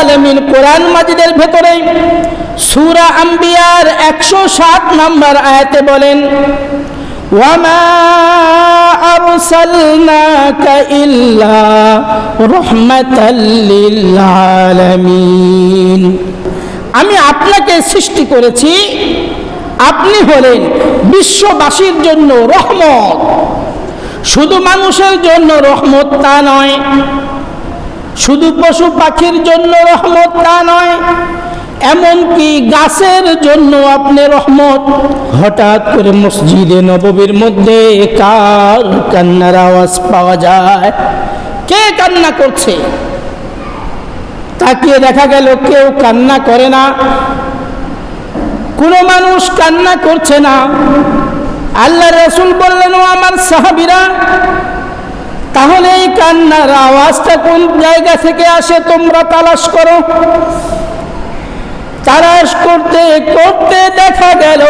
আলামিন কোরআন মাজিদের ভেতরে সূরা আম্বিয়ার 107 নম্বর আয়াতে বলেন, ওয়ামা আরসালনাকা ইল্লা রাহমাতাল লিল আলামিন। আমি আপনাকে সৃষ্টি করেছি, আপনি হলেন বিশ্ববাসীর জন্য রহমত। শুধু মানুষের জন্য রহমত তা নয়, শুধু পশু পাখির জন্য রহমত তা নয়, এমনকি গাছের জন্য আপনি রহমত। হঠাৎ করে মসজিদে নববীর মধ্যে কার কান্নার আওয়াজ পাওয়া যায়? কে কান্না করছে? তাকিয়ে দেখা গেল কেউ কান্না করে না, কোনো মানুষ কান্না করছে না। আল্লাহ রাসূল বললেন, ও আমার সাহাবীরা, তাহলে এই কান্নার আওয়াজটা কোন জায়গা থেকে আসে তোমরা তালাশ করো। তালাশ করতে করতে দেখা গেল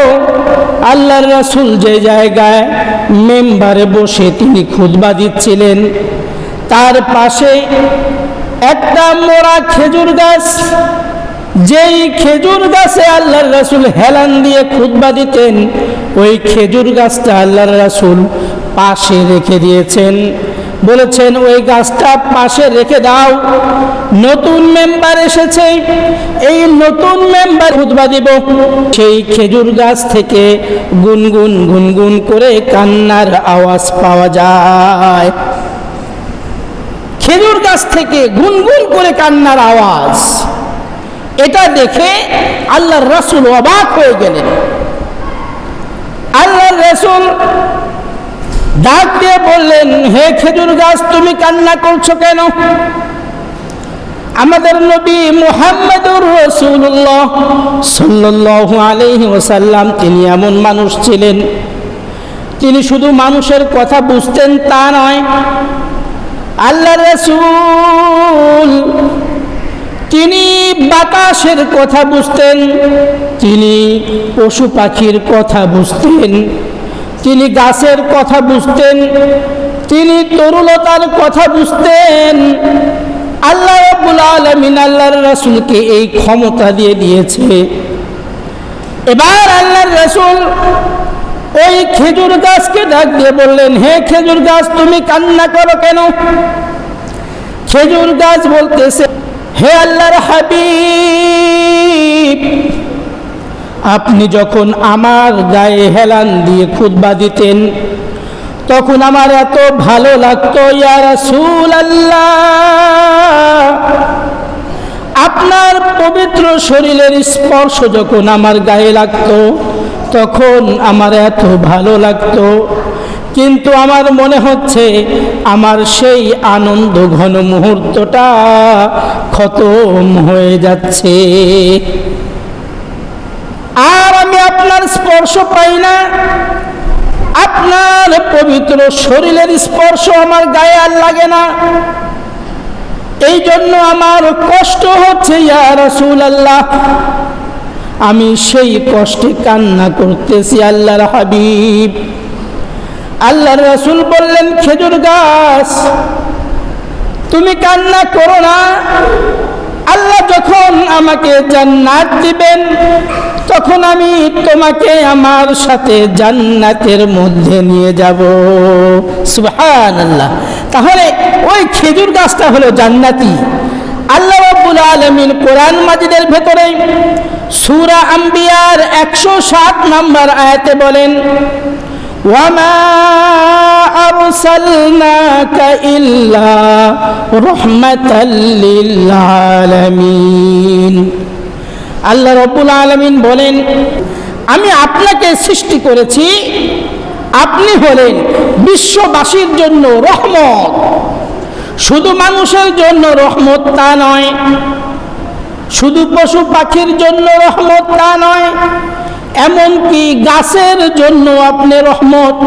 আল্লাহর রাসূল যে জায়গায় মেম্বারে বসে তিনি খুতবা দিচ্ছিলেন, তার পাশে একটা মোড়া খেজুর গাছ। যেই খেজুর গাছে আল্লাহর রাসূল হেলান দিয়ে খুতবা দিতেন, ওই খেজুর গাছটা আল্লাহর রাসূল পাশে রেখে দিয়েছেন। বলেছেন, ওই গাছটা পাশে রেখে দাও, নতুন মেম্বার এসেছে, এই নতুন মেম্বার খুতবা দিব। সেই খেজুর গাছ থেকে গুনগুন গুনগুন করে কান্নার আওয়াজ পাওয়া যায়। খেজুর গাছ থেকে গুনগুন করে কান্নার আওয়াজ, এটা দেখে আল্লাহর রাসূল অবাক হয়ে গেলেন। আল্লাহর রাসূল ডাক দিয়ে বললেন, হে খেজুর গাছ, তুমি কান্না করছো কেন? আমাদের নবী মুহাম্মদুর রাসূলুল্লাহ সাল্লাল্লাহু আলাইহি ওয়াসাল্লাম তিনি এমন মানুষ ছিলেন, তিনি শুধু মানুষের কথা বুঝতেন তা নয়, আল্লাহর রাসূল তিনি বাতাসের কথা বুঝতেন, তিনি পশু পাখির কথা বুঝতেন, তিনি গাছের কথা বুঝতেন, তিনি তরুলতার কথা বুঝতেন। আল্লাহ রাব্বুল আলামিন আল্লাহর রাসূলকে এই ক্ষমতা দিয়ে দিয়েছে। এবার আল্লাহর রাসূল ওই খেজুর গাছকে ডাক দিয়ে বললেন, হে খেজুর গাছ, তুমি কান্না করো কেন? খেজুর গাছ বলতেছে, হে আল্লাহর হাবিব, আপনি যখন আমার গায়ে হেলান দিয়ে খুতবা দিতেন, তখন আমার এত ভালো লাগতো ইয়া রাসূলুল্লাহ। আপনার পবিত্র শরীরের স্পর্শ যখন আমার গায়ে লাগতো, তখন আমার এত ভালো লাগতো, কিন্তু আমার মনে হচ্ছে আমার সেই আনন্দ ঘন মুহূর্তটা খতম হয়ে যাচ্ছে, আর আমি আপনার স্পর্শ পাই না, আপনার পবিত্র শরীরের স্পর্শ আমার গায়ে আর লাগে না, এই জন্য আমার কষ্ট হচ্ছে ইয়া রাসূলুল্লাহ। আমি সেই কষ্টে কান্না করতেছি আল্লাহর হাবিব। আল্লাহর রাসূল বললেন, খেজুর গাছ, তুমি কান্না করো না, আল্লাহ যখন আমাকে জান্নাত দিবেন, তখন আমি তোমাকে আমার সাথে জান্নাতের মধ্যে নিয়ে যাব। সুবহানাল্লাহ। তাহলে ওই খেজুর গাছটা হলো জান্নাতি। আল্লাহ রাব্বুল আলামিন কোরআন মাজিদের ভেতরে সূরা আম্বিয়ার 107 নম্বর আয়াতে বলেন, ওয়ামা আরসালনাকা ইল্লা রাহমাতাল লিল আলামিন। আল্লাহ রাব্বুল আলামিন বলেন, আমি আপনাকে সৃষ্টি করেছি, আপনি হলেন বিশ্ববাসীর জন্য রহমত। শুধু মানুষের জন্য রহমত তা নয়, শুধু পশু পাখির জন্য রহমত তা নয়, এমনকি গাছের জন্য আপনি রহমত।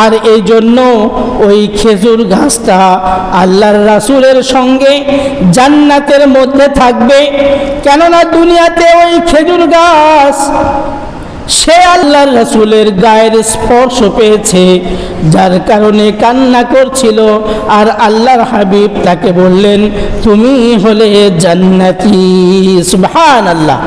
আর এই জন্য ওই খেজুর গাছটা আল্লাহর রাসূলের সঙ্গে জান্নাতের মধ্যে থাকবে। কেননা দুনিয়াতে ওই খেজুর গাছ সে আল্লাহর রাসূলের গায়ের স্পর্শ পেয়েছে, যার কারণে কান্না করছিল। আর আল্লাহর হাবিব তাকে বললেন, তুমি হলে জান্নাতি। সুবহানাল্লাহ।